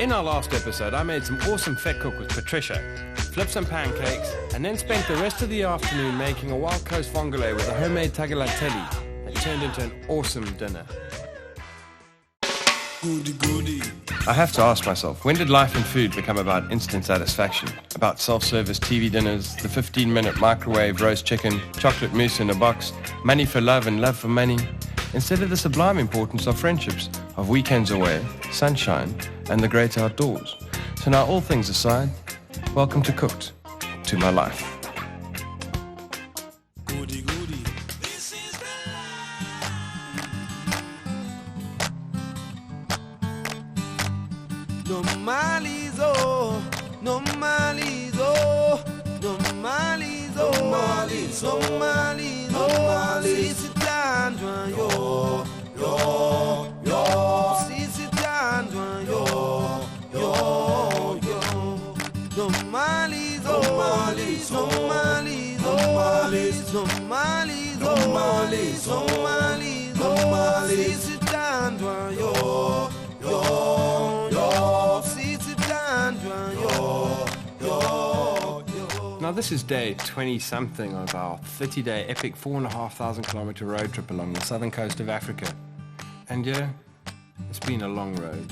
In our last episode, I made some awesome fat cook with Patricia, flipped some pancakes, and then spent the rest of the afternoon making a wild coast vongole with a homemade tagliatelle that turned into an awesome dinner. Goody. I have to ask myself, when did life and food become about instant satisfaction? About self-service TV dinners, the 15-minute microwave roast chicken, chocolate mousse in a box, money for love and love for money, instead of the sublime importance of friendships, of weekends away, sunshine, and the great outdoors. So now all things aside, welcome to Cooked, to my life. Goody. Now this is day 20-something of our 30-day epic 4,500 kilometer road trip along the southern coast of Africa. And yeah, it's been a long road.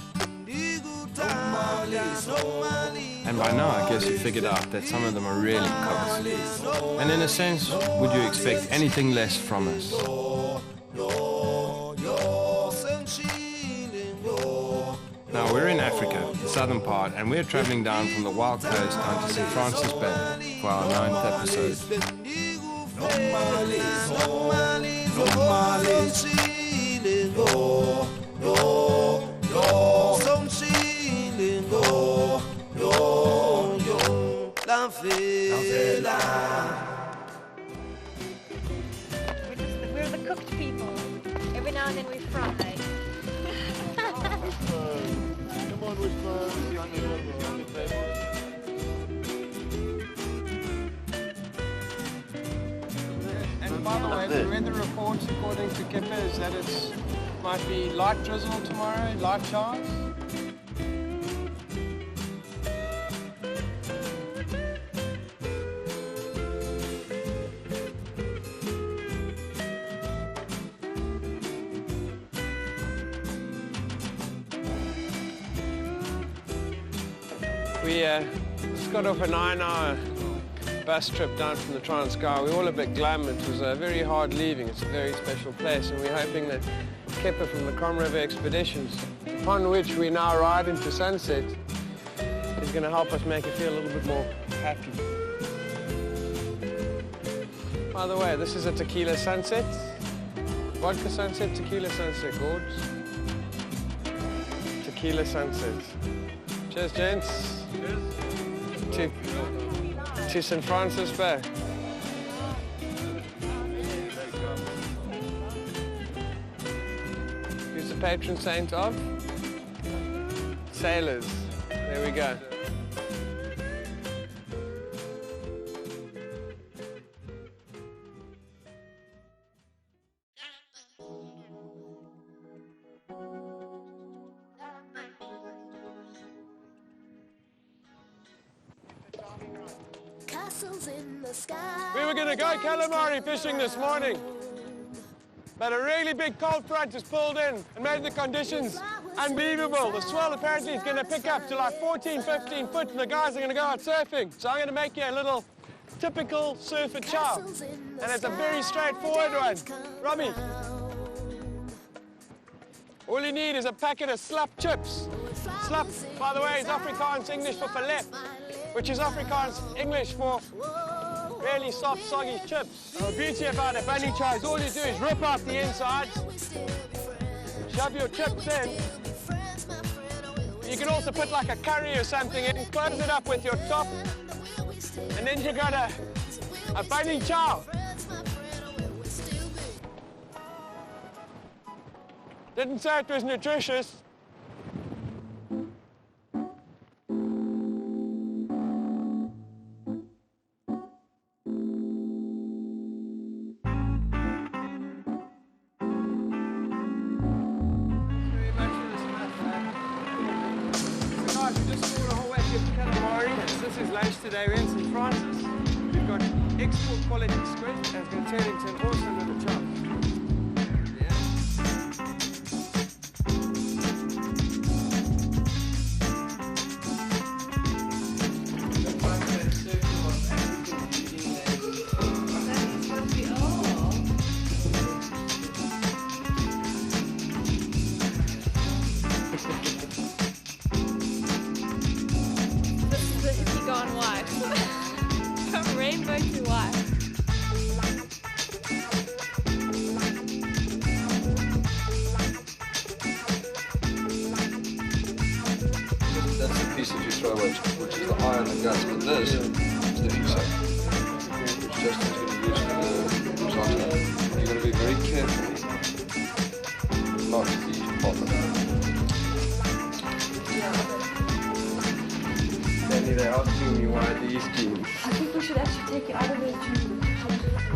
And by now I guess you figured out that some of them are really cooks. And in a sense, would you expect anything less from us? Now we're in Africa, the southern part, and we're traveling down from the wild coast down to St. Francis Bay for our 9th episode. We're the cooked people. Every now and then we fry. And by the way, the weather reports according to Kipper is that it might be light drizzle tomorrow, light showers. We just got off a 9-hour bus trip down from the Transkei. We're all a bit glum. It was very hard leaving. It's a very special place, and we're hoping that Kipper from the Crom River Expeditions, upon which we now ride into sunset, is going to help us make it feel a little bit more happy. By the way, this is a tequila sunset. Vodka sunset, tequila sunset, gorge. Tequila sunset. Cheers, gents. To St. Francis Bay. Who's the patron saint of? Sailors. There we go. We were going to go calamari fishing this morning, but a really big cold front has pulled in and made the conditions unbelievable. The swell apparently is going to pick up to like 14, 15 foot, and the guys are going to go out surfing. So I'm going to make you a little typical surfer chow, and it's a very straightforward one. Robbie, all you need is a packet of slap chips. Slap, by the way, is Afrikaans English for fillet, which is Afrikaans English for really soft, soggy chips. The beauty about a bunny chow is all you do is rip out the insides, shove your chips in. You can also put like a curry or something in, close it up with your top, and then you got a bunny chow. Didn't say it was nutritious. export a whole batch of calamari. This is lunch today. We're in St. Francis. We've got export quality squid, and it's going to turn into an awesome little chop. Gone white. From rainbow to white. That's the piece that you throw away, which is the eye and the guts, but this is the inside, which Justin's going to use for the risotto. You're going to be very careful not to eat your bottom. They're asking me why these jeans. I think we should actually take it out of those jeans.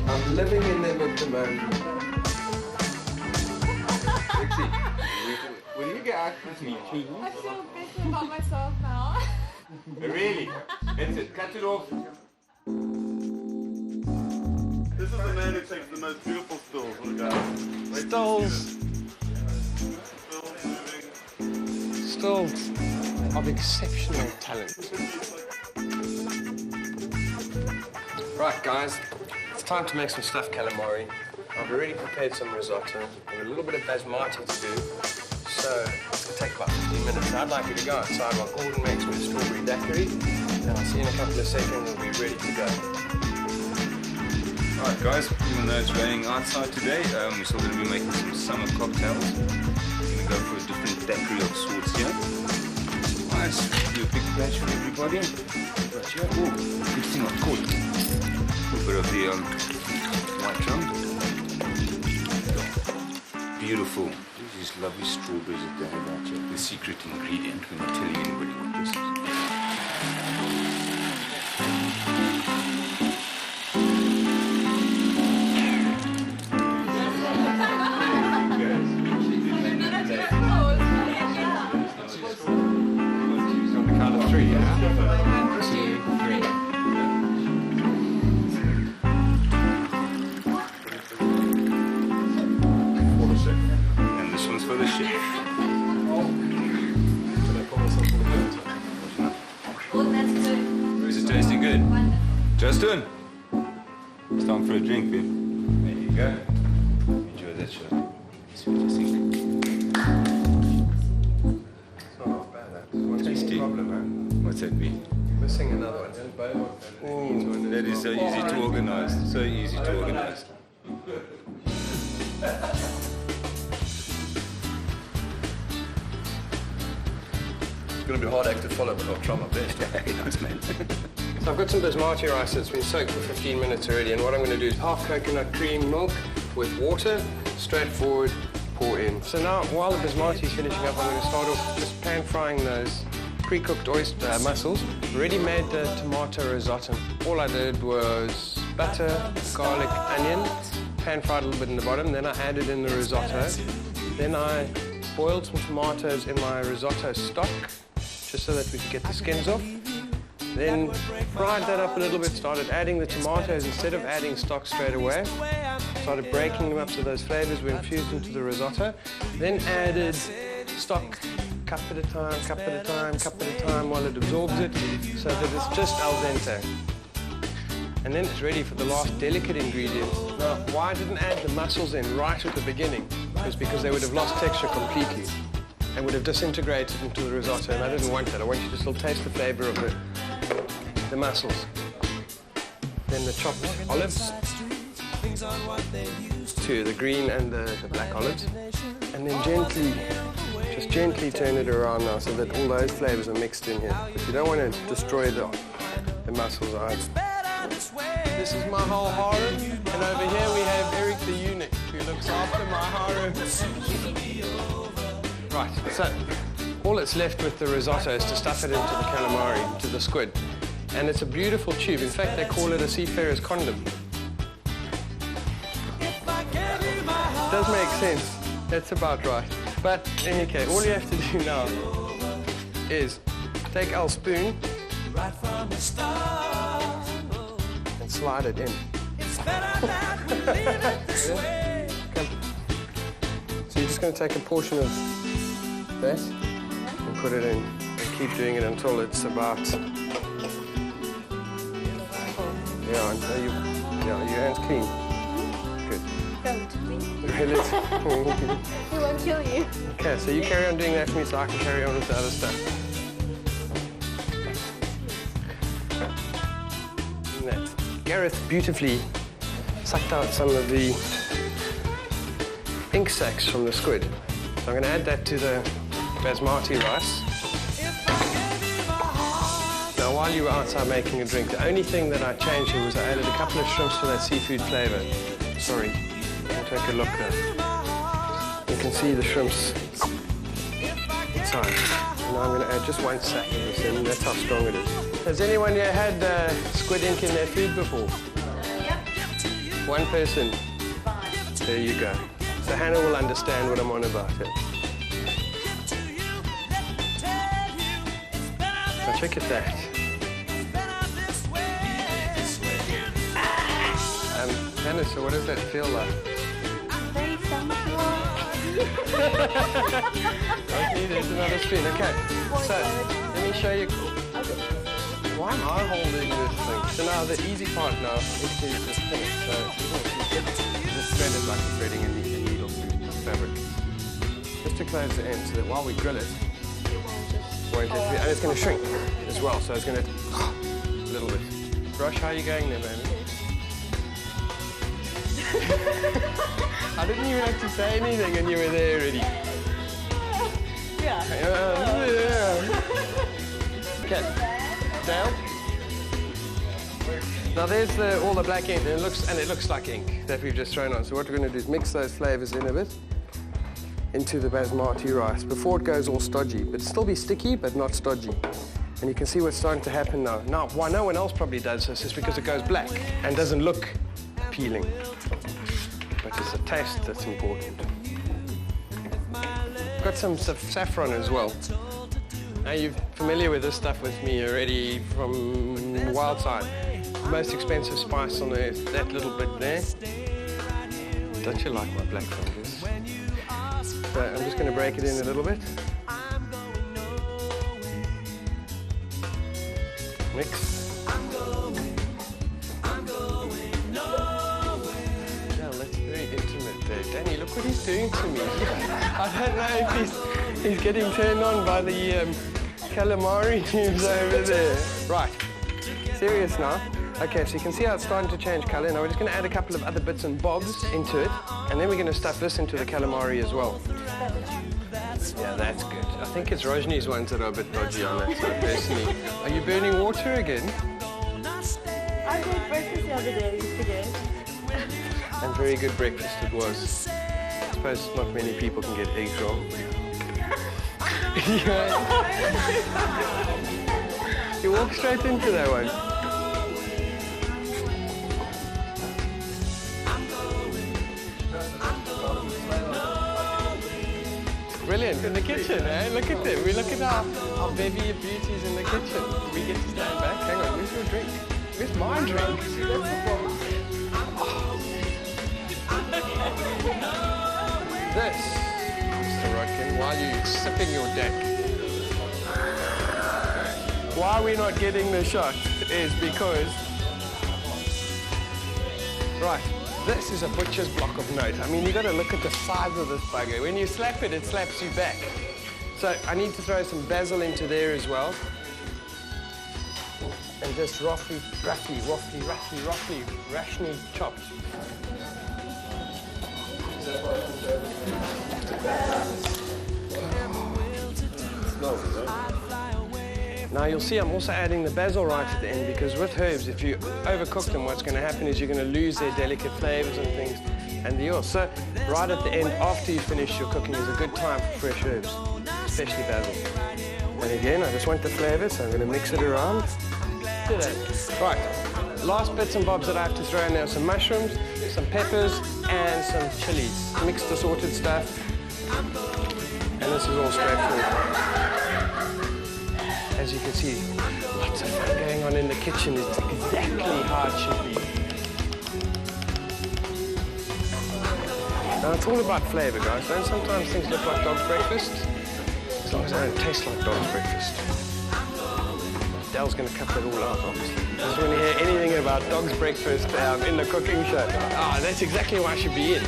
I'm living in them at the moment. Dixie, will you get out with me, please? I feel better about myself now. Really? That's it, cut it off. This is the man who takes the most beautiful stills, look at Stills of exceptional talent. Right, guys, it's time to make some stuffed calamari. I've already prepared some risotto. I've got a little bit of basmati to do, so it's going to take about 15 minutes. I'd like you to go outside while Gordon makes me a strawberry daiquiri, and I'll see you in a couple of seconds. We'll be ready to go. Alright guys, even though it's raining outside today, we're still going to be making some summer cocktails. We're going to go for a different daiquiri of sorts here. Nice, do a big batch for everybody. Right here. Oh, good thing I caught. A little bit of the white rum. Beautiful. These lovely strawberries that they have out here. The secret ingredient. We're not telling anybody what this is. On the count of 3, yeah? 2, 3. For the chef. And this one's for the chef. Oh, that's good. Is it tasting good? Justin? It's time for a drink, babe. There you go. Enjoy that shot. See what you think. It's not half bad, that. What's Tasty. the problem, man? What's that be? Missing another one. That is so easy to organize. So easy to organize. It's going to be a hard act to follow, but I'll try my best. Nice, man. So I've got some basmati rice that's been soaked for 15 minutes already, and what I'm going to do is half coconut cream milk with water, straightforward, pour in. So now, while the basmati is finishing up, I'm going to start off just pan frying those pre-cooked oyster mussels. Already made the tomato risotto. All I did was butter, garlic, onion, pan fried a little bit in the bottom, then I added in the risotto. Then I boiled some tomatoes in my risotto stock, just so that we could get the skins off. Then fried that up a little bit, started adding the tomatoes instead of adding stock straight away. Started breaking them up so those flavors were infused into the risotto. Then added stock, cup at a time, cup at a time, cup at a time while it absorbs it, so that it's just al dente. And then it's ready for the last delicate ingredient. Now, why I didn't add the mussels in right at the beginning was because they would have lost texture completely and would have disintegrated into the risotto, and I didn't want that. I want you to still taste the flavor of the mussels. Then the chopped olives, 2, the green and the black olives, and then just gently turn it around now so that all those flavors are mixed in here. But you don't want to destroy the mussels either. This is my whole harem, and over here we have Eric the eunuch, who looks after my harem. Right, so all that's left with the risotto is to stuff it into the calamari, to the squid. And it's a beautiful tube. In fact, they call it a seafarer's condom. Does make sense. That's about right. But in any case, all you have to do now is take our spoon and slide it in. Come. So you're just going to take a portion of that and put it in and keep doing it until it's about... Yeah, your hand's clean. Good. Don't me. Really? It won't kill you. Okay, so you carry on doing that for me so I can carry on with the other stuff. And that. Gareth beautifully sucked out some of the ink sacs from the squid. So I'm going to add that to the basmati rice. Now, while you were outside making a drink, the only thing that I changed here was I added a couple of shrimps for that seafood flavour. Sorry, I'll take a look now. You can see the shrimps inside. Now I'm going to add just one sack of this in, that's how strong it is. Has anyone here had squid ink in their food before? Yep. One person? There you go. So Hannah will understand what I'm on about here. So check at that. Hannah, so what does that feel like? Very sensual. Okay, there's another spoon. Okay, so let me show you. Why am I holding this thing? So now the easy part now is to just finish. So just thread it like you're threading a needle through fabric. Just to close the end so that while we grill it, and it's going to shrink as well. So it's going to a little bit. Rush, how are you going there, baby? I didn't even have to say anything and you were there already. Yeah. Okay, down. Now there's all the black ink, and it looks like ink that we've just thrown on. So what we're going to do is mix those flavours in a bit into the basmati rice before it goes all stodgy. But still be sticky, but not stodgy. And you can see what's starting to happen now. Now, why no one else probably does this is because it goes black and doesn't look appealing. But it's the taste that's important. Got some saffron as well. Now you're familiar with this stuff with me already from Wildside. Most expensive spice on earth, that little bit there. Don't you like my black fingers? So I'm just going to break it in a little bit. Mix. Danny, look what he's doing to me. I don't know if he's getting turned on by the calamari tubes over there. Right, serious now. Okay, so you can see how it's starting to change colour. Now we're just going to add a couple of other bits and bobs into it, and then we're going to stuff this into the calamari as well. Yeah, that's good. I think it's Rojni's ones that are a bit dodgy on that side, personally. Are you burning water again? I made breakfast the other day, you forget. And very good breakfast it was. I suppose not many people can get eggs wrong. You walk straight into that one. Brilliant, in the kitchen, eh? Look at them. We look at our bevy of beauties in the kitchen. We get to stand back. Hang on, where's your drink? Where's my drink? This, Mr. Rodkin, while you're sipping your deck, why we're not getting the shot is because, right, this is a butcher's block of note. I mean, you got to look at the size of this bugger. When you slap it, it slaps you back. So I need to throw some basil into there as well. And just roughly chopped. Now you'll see I'm also adding the basil right at the end because with herbs, if you overcook them, what's going to happen is you're going to lose their delicate flavors and things and the oil. So right at the end, after you finish your cooking, is a good time for fresh herbs, especially basil. And again, I just want the flavors, so I'm going to mix it around. Do that. Right, last bits and bobs that I have to throw in there are some mushrooms, some peppers, and some chilies. Mixed assorted stuff. And this is all straightforward. As you can kitchen is exactly how it should be. Now, it's all about flavor, guys. Don't sometimes things look like dog's breakfast? As long as they don't taste like dog's breakfast. Dell's going to cut that all out, obviously. Doesn't want to hear anything about dog's breakfast in the cooking show. Ah, that's exactly why I should be in.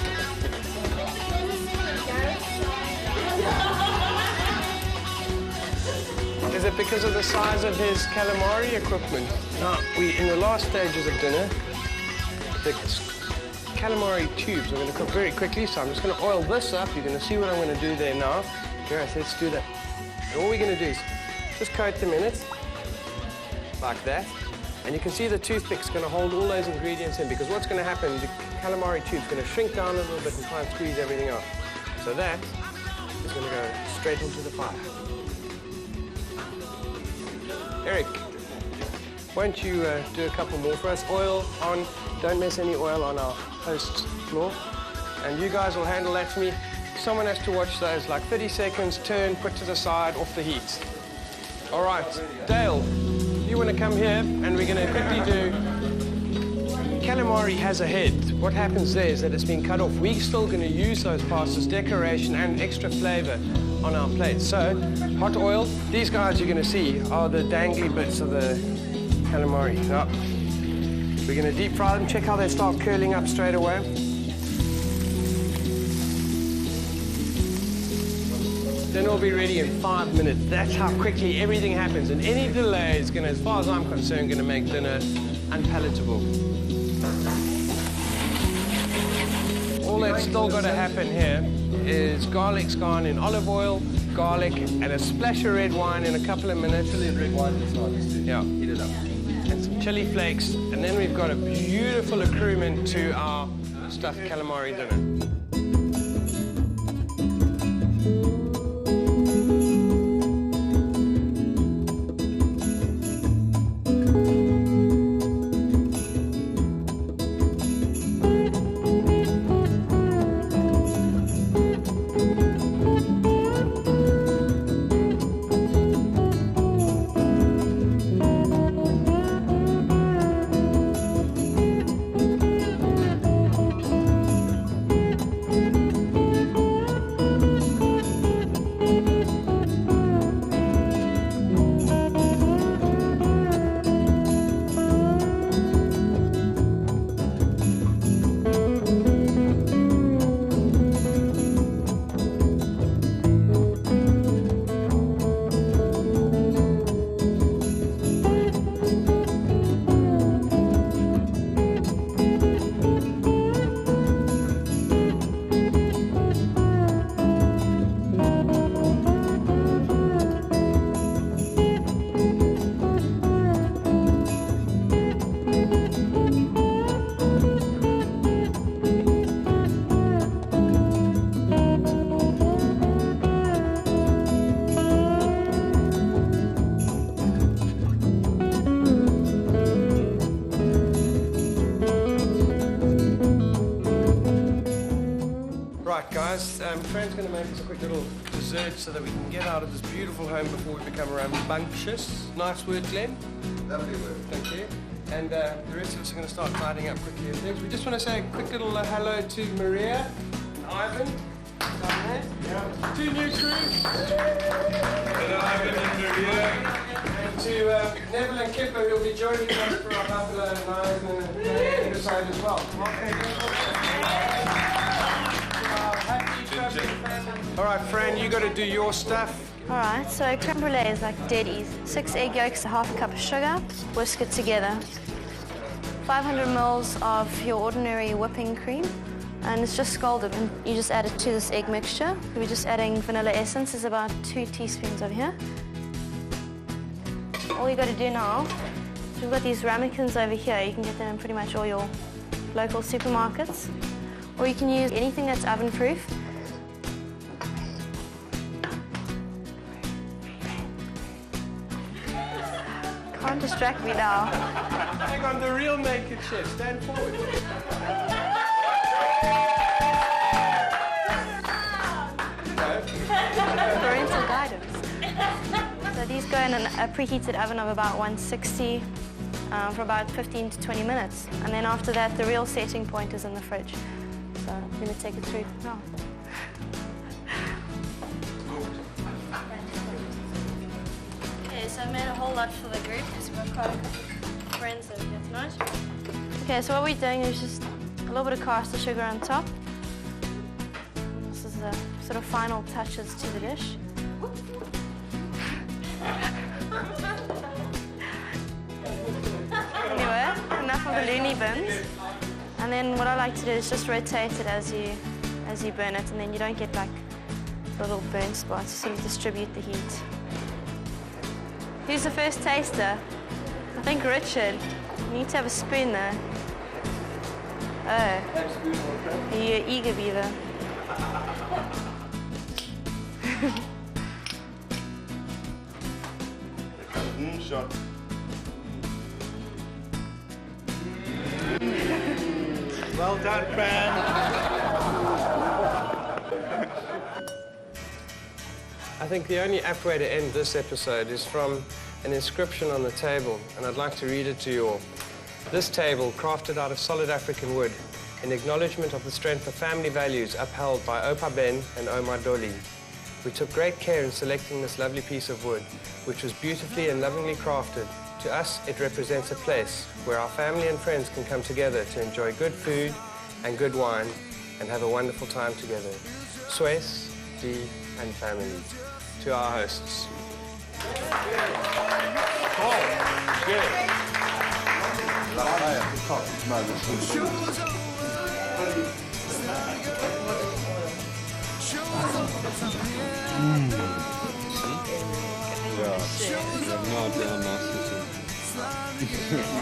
Is it because of the size of his calamari equipment? No, in the last stages of dinner, the calamari tubes are going to cook very quickly, so I'm just going to oil this up. You're going to see what I'm going to do there now. Gareth, let's do that. And all we're going to do is just coat them in it, like that. And you can see the toothpick's going to hold all those ingredients in, because what's going to happen, the calamari tube's going to shrink down a little bit and try and squeeze everything out. So that is going to go straight into the fire. Eric, won't you do a couple more for us? Oil on, don't miss any oil on our host's floor. And you guys will handle that for me. Someone has to watch those, like 30 seconds, turn, put to the side, off the heat. All right, Dale, you want to come here, and we're going to quickly do... Calamari has a head. What happens there is that it's been cut off. We're still going to use those parts as decoration and extra flavor on our plates. So, hot oil. These guys you're going to see are the dangly bits of the calamari. Now, we're going to deep fry them. Check how they start curling up straight away. Then we'll be ready in 5 minutes. That's how quickly everything happens. And any delay is going to, as far as I'm concerned, going to make dinner unpalatable. All that's still got to happen here is garlic's gone in olive oil, garlic, and a splash of red wine in a couple of minutes. Chili and red wine inside, just to heat it up. And some chili flakes, and then we've got a beautiful accoutrement to our stuffed calamari dinner. Fran's going to make us a quick little dessert so that we can get out of this beautiful home before we become rambunctious. Nice word, Glenn. Lovely word. Thank you. And the rest of us are going to start tidying up quickly and things. We just want to say a quick little hello to Maria and Ivan. Yeah. Two new crew. Hello, Ivan and Maria. And to Neville and Kipper, who will be joining us for our buffalo and Ivan and the episode as well. Come on, all right, Fran, you got to do your stuff. All right, so creme brulee is like dead easy. 6 egg yolks, a half a cup of sugar, whisk it together. 500 mils of your ordinary whipping cream, and it's just scalded, and you just add it to this egg mixture. We're just adding vanilla essence. There's about 2 teaspoons over here. All you got to do now, so we've got these ramekins over here. You can get them in pretty much all your local supermarkets, or you can use anything that's oven-proof. Can't distract me now. Hang on, the real naked chef. Stand forward. Parental guidance. So these go in a preheated oven of about 160. for about 15 to 20 minutes. And then after that, the real setting point is in the fridge. So I'm going to take it through now. Okay, so I made a whole lot for the group because we've got quite a couple of friends over here tonight. Okay, so what we're doing is just a little bit of caster sugar on top. This is the sort of final touches to the dish. Anyway, enough of the loony bins. And then what I like to do is just rotate it as you burn it, and then you don't get like little burn spots. So you distribute the heat. Who's the first taster? I think Richard. You need to have a spoon there. Oh. You're eager beaver. Shot. Well done, Fran. I think the only apt way to end this episode is from an inscription on the table, and I'd like to read it to you all. This table, crafted out of solid African wood, in acknowledgement of the strength of family values upheld by Opa Ben and Oma Dolly. We took great care in selecting this lovely piece of wood, which was beautifully and lovingly crafted. To us, it represents a place where our family and friends can come together to enjoy good food and good wine and have a wonderful time together. Suez, D, and family. To our hosts.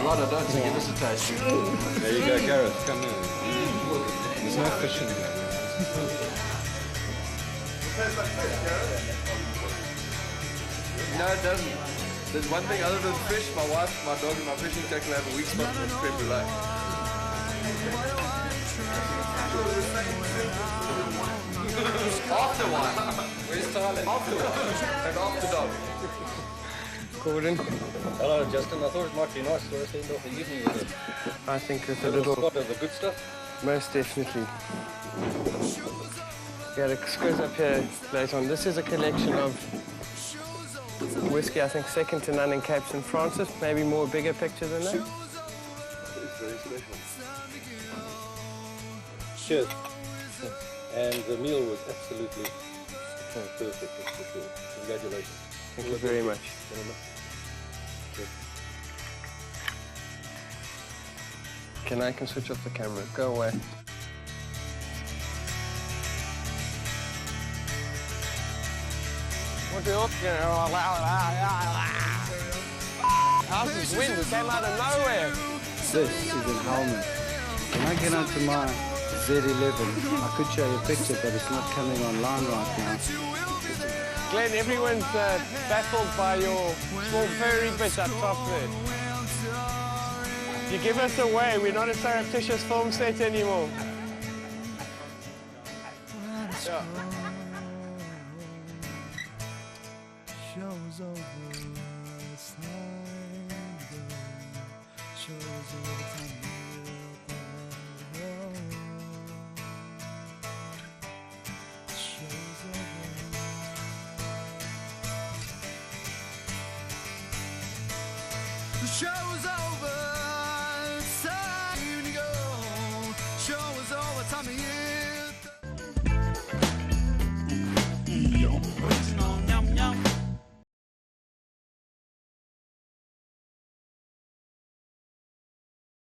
Right, I don't think give us a taste. There you go, Gareth. Come here. There's no fish in there. No, it doesn't. There's one thing other than fish. My wife, my dog, and my fishing tackle have a weak spot in this creme brulee. After wine. Where's Thailand? After wine. And after dog. Gordon, Hello, Justin. I thought it might be nice for us to end off the evening with it. I think it's a A little little, spot of the good stuff. most definitely. We had a squiz up here later on. This is a collection of whiskey, I think second to none in Cape St. Francis, maybe more bigger picture than that. It's very special. Cheers. And the meal was absolutely perfect. Congratulations. Thank you very much. I can switch off the camera. Go away. What the how's this wind? It came out of nowhere. This is in Helmet. When I get onto my Z11, I could show you a picture, but it's not coming online right now. Glenn, everyone's baffled by your small furry bit up top there. You give us away. We're not a surreptitious film set anymore. Yeah. The show's over.